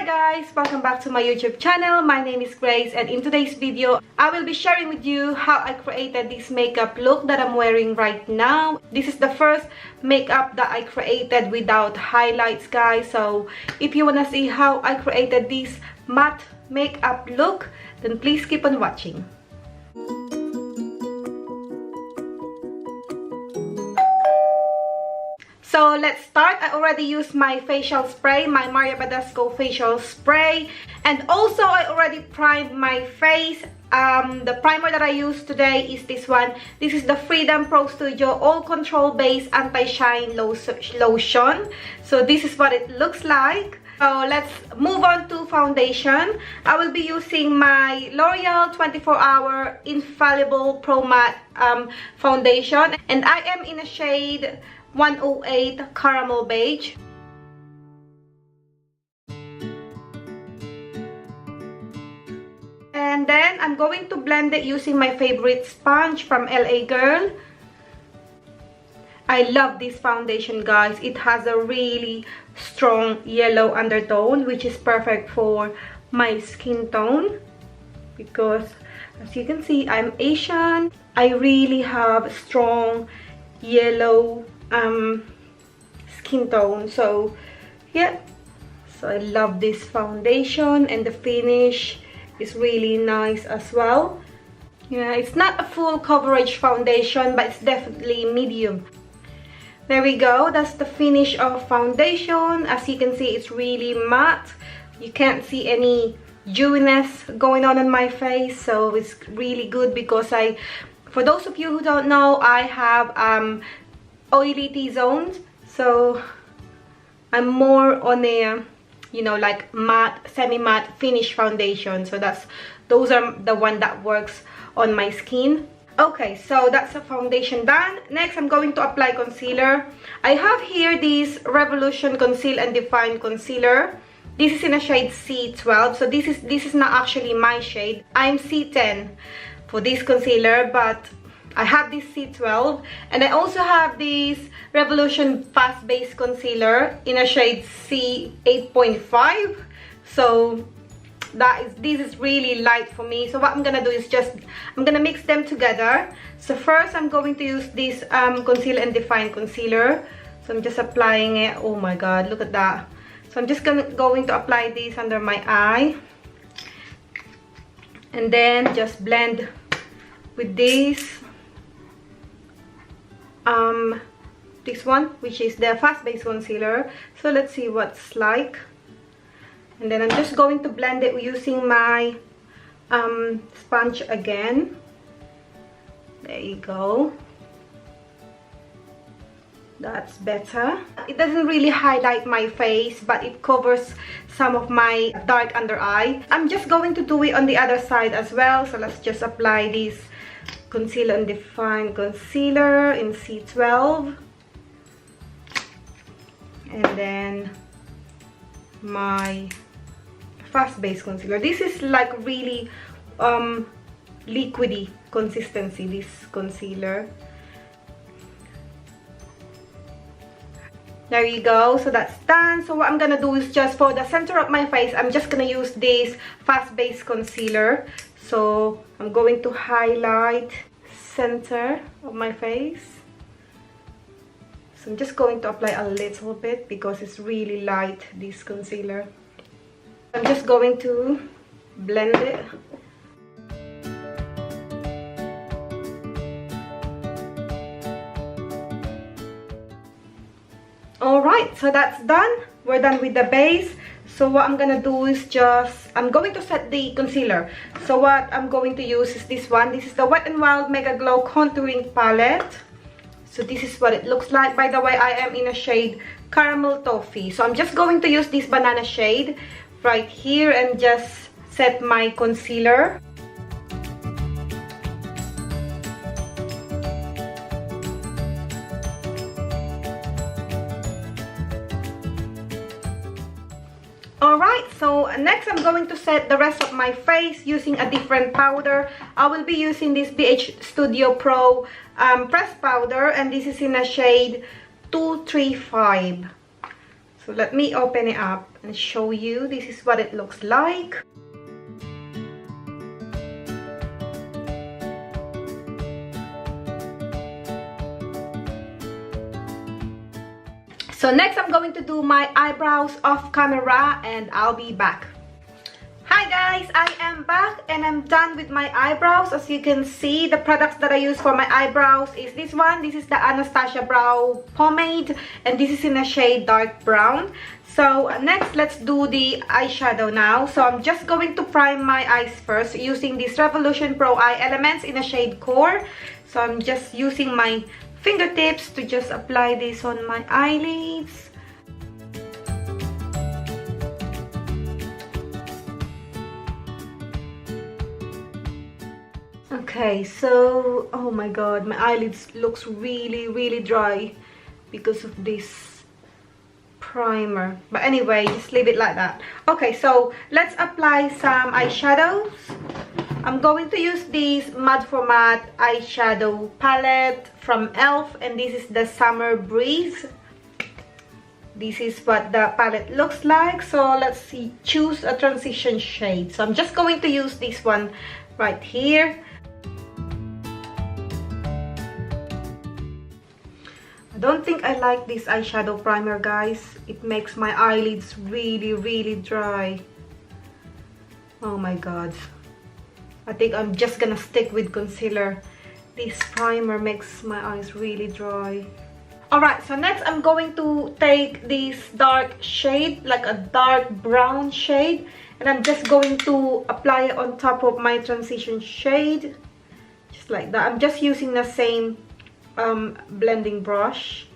guys, welcome back to my YouTube channel. My name is Grace, and in today's video I will be sharing with you how I created this makeup look that I'm wearing right now. This is the first makeup that I created without highlights, guys. So if you want to see how I created this matte makeup look, then please keep on watching. So let's start. I already used my facial spray, my Maria Badescu facial spray, and also I already primed my face. The primer that I used today is this one. This is the Freedom Pro Studio All Control Base Anti-Shine Lotion. So this is what it looks like. So let's move on to foundation. I will be using my L'Oreal 24-Hour Infallible Pro Matte foundation, and I am in a shade 108 Caramel Beige. And then I'm going to blend it using my favorite sponge from LA Girl. I love this foundation, guys. It has a really strong yellow undertone, which is perfect for my skin tone, because as you can see, I'm Asian. I really have strong yellow skin tone. So yeah, so I love this foundation, and the finish is really nice as well. Yeah, it's not a full coverage foundation, but it's definitely medium. There we go. That's the finish of foundation. As you can see, it's really matte. You can't see any dewiness going on my face, so it's really good because for those of you who don't know, I have oily T-zones, so I'm more on a, you know, like matte, semi-matte finish foundation. So those are the one that works on my skin. Okay, so that's the foundation done. Next, I'm going to apply concealer. I have here this Revolution Conceal and Define Concealer. This is in a shade C12. So this is not actually my shade. I'm C10 for this concealer, but I have this C12, and I also have this Revolution Fast Base Concealer in a shade C8.5. So this is really light for me. So what I'm gonna do is I'm gonna mix them together. So first I'm going to use this Conceal and Define Concealer. So I'm just applying it. Oh my god, look at that. So I'm just going to apply this under my eye, and then just blend with this one, which is the Fast Base Concealer. So let's see what's like. And then I'm just going to blend it using my sponge again. There you go. That's better. It doesn't really highlight my face, but it covers some of my dark under eye. I'm just going to do it on the other side as well. So let's just apply this Conceal and Define Concealer in C12, and then my Fast Base Concealer. This is like really liquidy consistency, this concealer. There you go. So that's done. So what I'm gonna do is just for the center of my face, I'm just gonna use this Fast Base Concealer. So I'm going to highlight center of my face. So I'm just going to apply a little bit because it's really light, this concealer. I'm just going to blend it. Alright, so that's done. We're done with the base. So what I'm gonna do is I'm going to set the concealer. So what I'm going to use is this one. This is the Wet n Wild Mega Glow Contouring Palette. So this is what it looks like. By the way, I am in a shade Caramel Toffee. So I'm just going to use this banana shade right here and just set my concealer. Alright, so next I'm going to set the rest of my face using a different powder. I will be using this BH Studio Pro pressed powder, and this is in a shade 235. So let me open it up and show you. This is what it looks like. So next I'm going to do my eyebrows off camera and I'll be back. Hi guys, I am back and I'm done with my eyebrows. As you can see, the products that I use for my eyebrows is this one. This is the Anastasia brow pomade and this is in a shade dark brown. So next, let's do the eyeshadow now. So I'm just going to prime my eyes first using this Revolution Pro Eye Elements in a shade Core. So I'm just using my fingertips to just apply this on my eyelids. Okay, so oh my god, my eyelids looks really dry because of this primer, but anyway, just leave it like that. Okay, so let's apply some eyeshadows. I'm going to use this Matte for Matte eyeshadow palette from ELF, and this is the Summer Breeze. This is what the palette looks like. So let's see, choose a transition shade. So I'm just going to use this one right here. I don't think I like this eyeshadow primer, guys. It makes my eyelids really dry. Oh my god. I think I'm just gonna stick with concealer. This primer makes my eyes really dry. Alright, so next I'm going to take this dark shade, like a dark brown shade, and I'm just going to apply it on top of my transition shade. Just like that. I'm just using the same blending brush.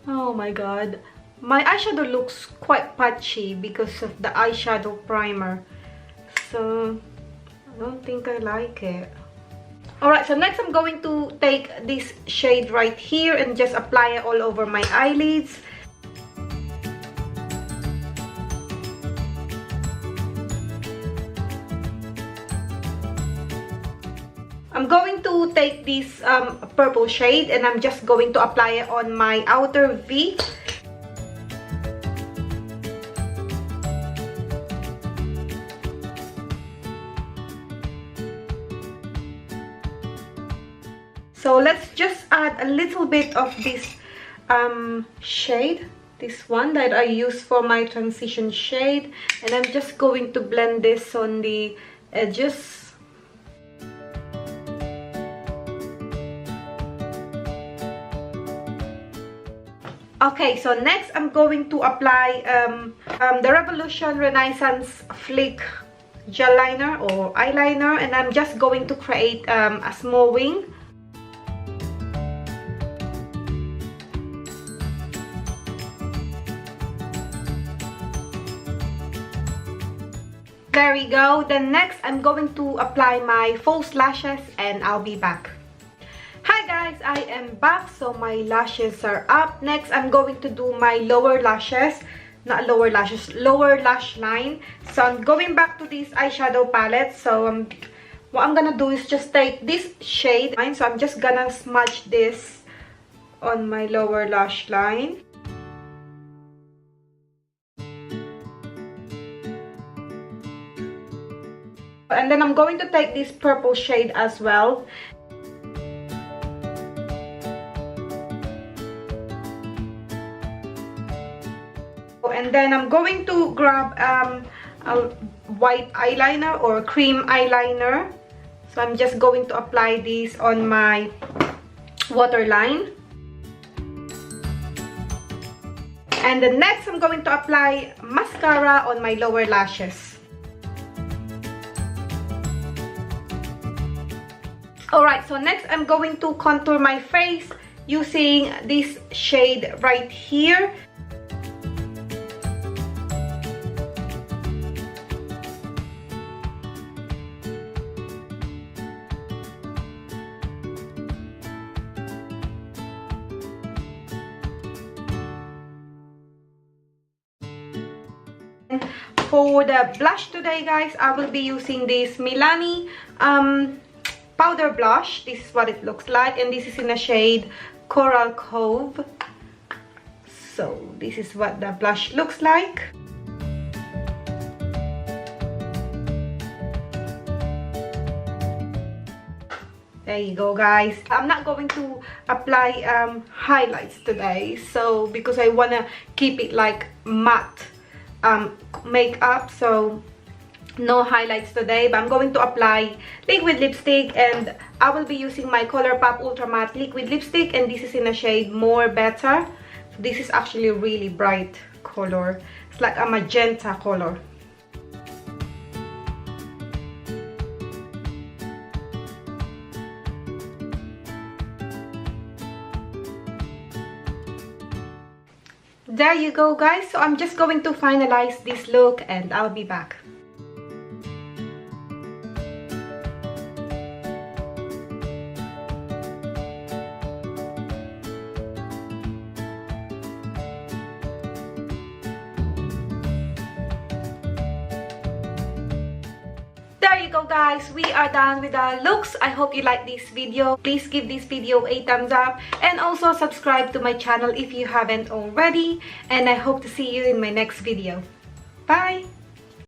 Oh my god, my eyeshadow looks quite patchy because of the eyeshadow primer, so I don't think I like it. Alright, so next I'm going to take this shade right here and just apply it all over my eyelids. I'm going to take this purple shade and I'm just going to apply it on my outer V. So let's just add a little bit of this shade, this one that I use for my transition shade, and I'm just going to blend this on the edges. Okay, so next I'm going to apply the Revolution Renaissance Flick gel liner or eyeliner, and I'm just going to create a small wing. There we go. Then next I'm going to apply my false lashes and I'll be back. Hi guys, I am back. So my lashes are up. Next I'm going to do my lower lashes. Not lower lashes, lower lash line. So I'm going back to this eyeshadow palette. So what I'm gonna do is just take this shade. So I'm just gonna smudge this on my lower lash line. And then I'm going to take this purple shade as well. And then I'm going to grab a white eyeliner or cream eyeliner. So I'm just going to apply this on my waterline. And then next I'm going to apply mascara on my lower lashes. Alright, so next I'm going to contour my face using this shade right here. for the blush today, guys, I will be using this Milani powder blush. This is what it looks like, and this is in the shade Coral Cove. So this is what the blush looks like. There you go, guys. I'm not going to apply highlights today, so because I want to keep it like matte makeup, so no highlights today. But I'm going to apply liquid lipstick, and I will be using my Colourpop Ultra Matte liquid lipstick, and this is in the shade More Better. So this is actually a really bright color. It's like a magenta color. There you go, guys. So I'm just going to finalize this look, and I'll be back. There you go, guys. We are done with our looks. I hope you like this video. Please give this video a thumbs up, and also subscribe to my channel if you haven't already, and I hope to see you in my next video. Bye.